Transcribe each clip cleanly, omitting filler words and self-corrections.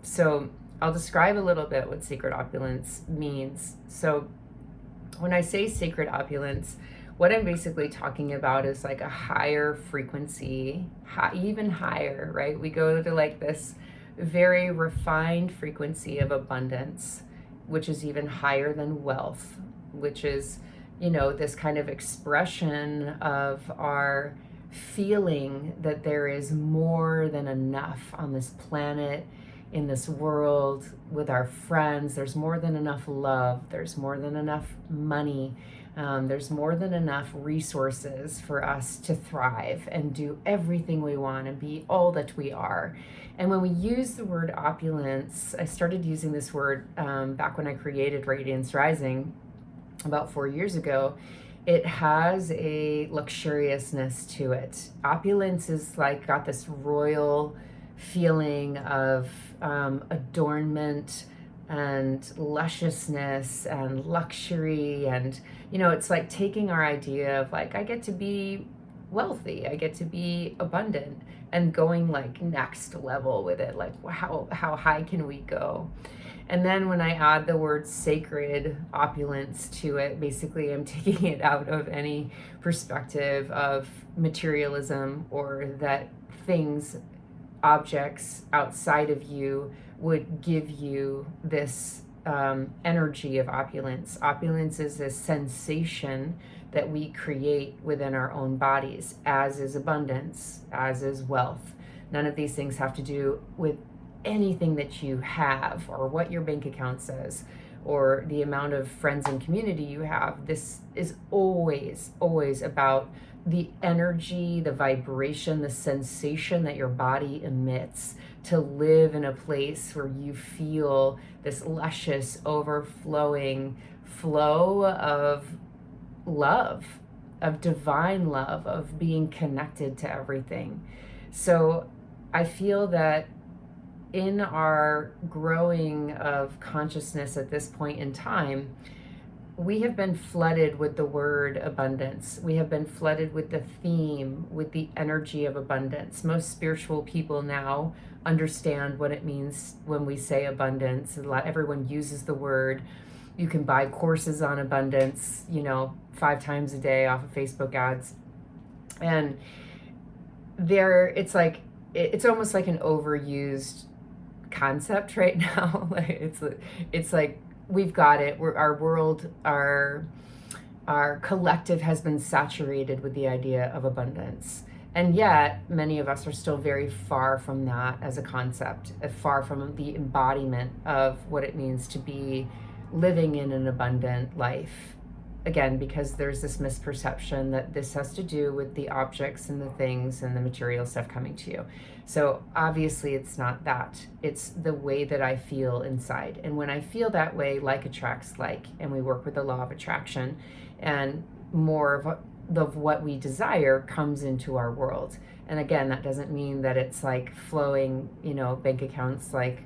So I'll describe a little bit what sacred opulence means. So when I say sacred opulence, what I'm basically talking about is like a higher frequency, even higher, right? We go to like this very refined frequency of abundance, which is even higher than wealth, which is, this kind of expression of our feeling that there is more than enough on this planet, in this world, with our friends. There's more than enough love, there's more than enough money, there's more than enough resources for us to thrive and do everything we want and be all that we are. And when we use the word opulence, I started using this word back when I created Radiance Rising about 4 years ago. It has a luxuriousness to it. Opulence is like got this royal feeling of adornment and lusciousness and luxury. And, it's like taking our idea of like, I get to be wealthy, I get to be abundant, and going like next level with it. Like, how high can we go? And then when I add the word sacred opulence to it, basically I'm taking it out of any perspective of materialism, or that things, objects outside of you would give you this energy of opulence. Opulence is a sensation that we create within our own bodies, as is abundance, as is wealth. None of these things have to do with anything that you have, or what your bank account says, or the amount of friends and community you have. This is always about the energy, the vibration, the sensation that your body emits to live in a place where you feel this luscious, overflowing flow of love, of divine love, of being connected to everything. So I feel that in our growing of consciousness at this point in time, we have been flooded with the word abundance. We have been flooded with the theme, with the energy of abundance. Most spiritual people now understand what it means when we say abundance. Everyone uses the word. You can buy courses on abundance, 5 times a day off of Facebook ads. And it's almost like an overused concept right now. It's like we've got it. Our world, our collective has been saturated with the idea of abundance, and yet many of us are still very far from that as a concept, far from the embodiment of what it means to be living in an abundant life. Again, because there's this misperception that this has to do with the objects and the things and the material stuff coming to you. So obviously it's not that. It's the way that I feel inside. And when I feel that way, like attracts like, and we work with the law of attraction, and more of what we desire comes into our world. And again, that doesn't mean that it's like flowing, bank accounts like,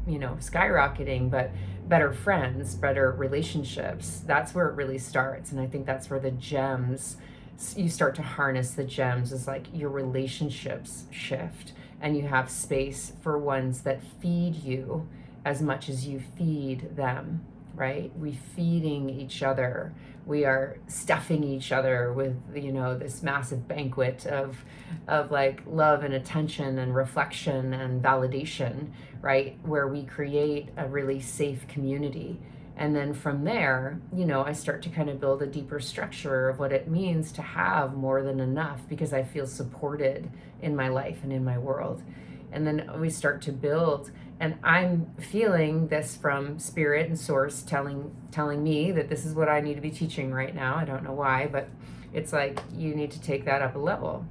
skyrocketing, but better friends, better relationships. That's where it really starts. And I think that's where the gems, you start to harness the gems, is like your relationships shift, and you have space for ones that feed you as much as you feed them, right? We feeding each other. We are stuffing each other with, this massive banquet of like love and attention and reflection and validation, right? Where we create a really safe community. And then from there, I start to kind of build a deeper structure of what it means to have more than enough, because I feel supported in my life and in my world. And then we start to build, and I'm feeling this from spirit and source telling me that this is what I need to be teaching right now. I don't know why, but it's like, you need to take that up a level,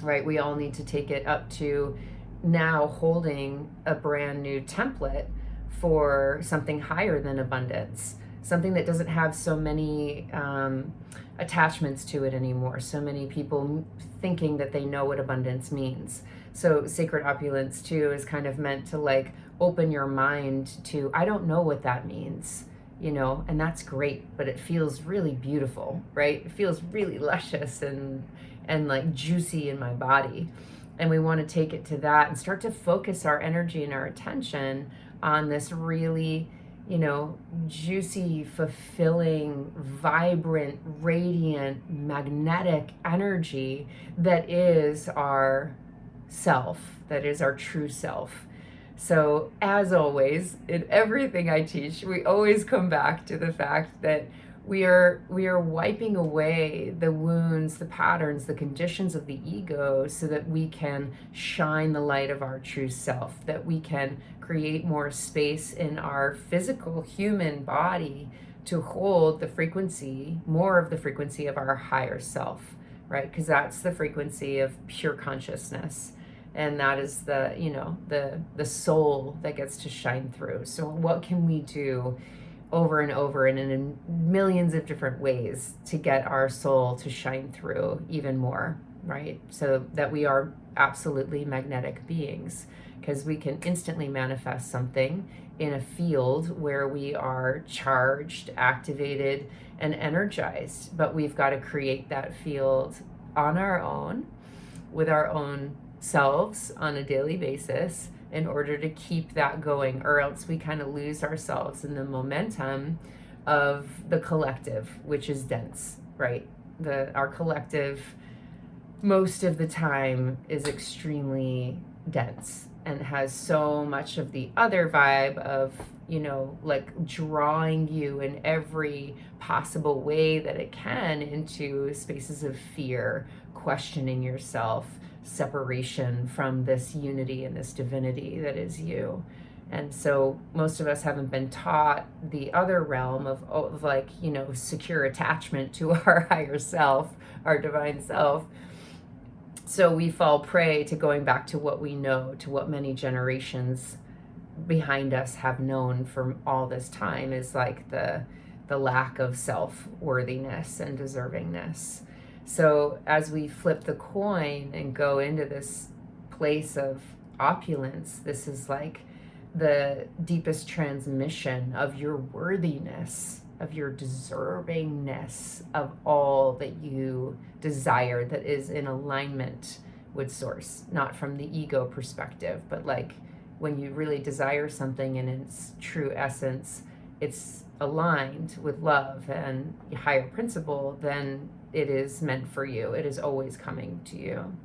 right? We all need to take it up to now holding a brand new template for something higher than abundance, something that doesn't have so many attachments to it anymore. So many people thinking that they know what abundance means. So sacred opulence too is kind of meant to like open your mind to, I don't know what that means, and that's great, but it feels really beautiful, right? It feels really luscious and like juicy in my body. And we want to take it to that and start to focus our energy and our attention on this really, juicy, fulfilling, vibrant, radiant, magnetic energy that is our self, that is our true self. So, as always, in everything I teach, we always come back to the fact that we are wiping away the wounds, the patterns, the conditions of the ego so that we can shine the light of our true self, that we can create more space in our physical human body to hold the frequency, more of the frequency of our higher self, right? Because that's the frequency of pure consciousness. And that is the soul that gets to shine through. So what can we do over and over and in millions of different ways to get our soul to shine through even more, right? So that we are absolutely magnetic beings, because we can instantly manifest something in a field where we are charged, activated, and energized. But we've got to create that field on our own, with our own selves on a daily basis, in order to keep that going, or else we kind of lose ourselves in the momentum of the collective, which is dense, right? Our collective most of the time is extremely dense and has so much of the other vibe of, like drawing you in every possible way that it can into spaces of fear, questioning yourself, separation from this unity and this divinity that is you. And so most of us haven't been taught the other realm of like, secure attachment to our higher self, our divine self. So we fall prey to going back to what we know, to what many generations behind us have known for all this time, is like the lack of self-worthiness and deservingness. So as we flip the coin and go into this place of opulence, this is like the deepest transmission of your worthiness, of your deservingness of all that you desire, that is in alignment with source, not from the ego perspective, but like when you really desire something in its true essence, it's aligned with love and higher principle, then it is meant for you. It is always coming to you.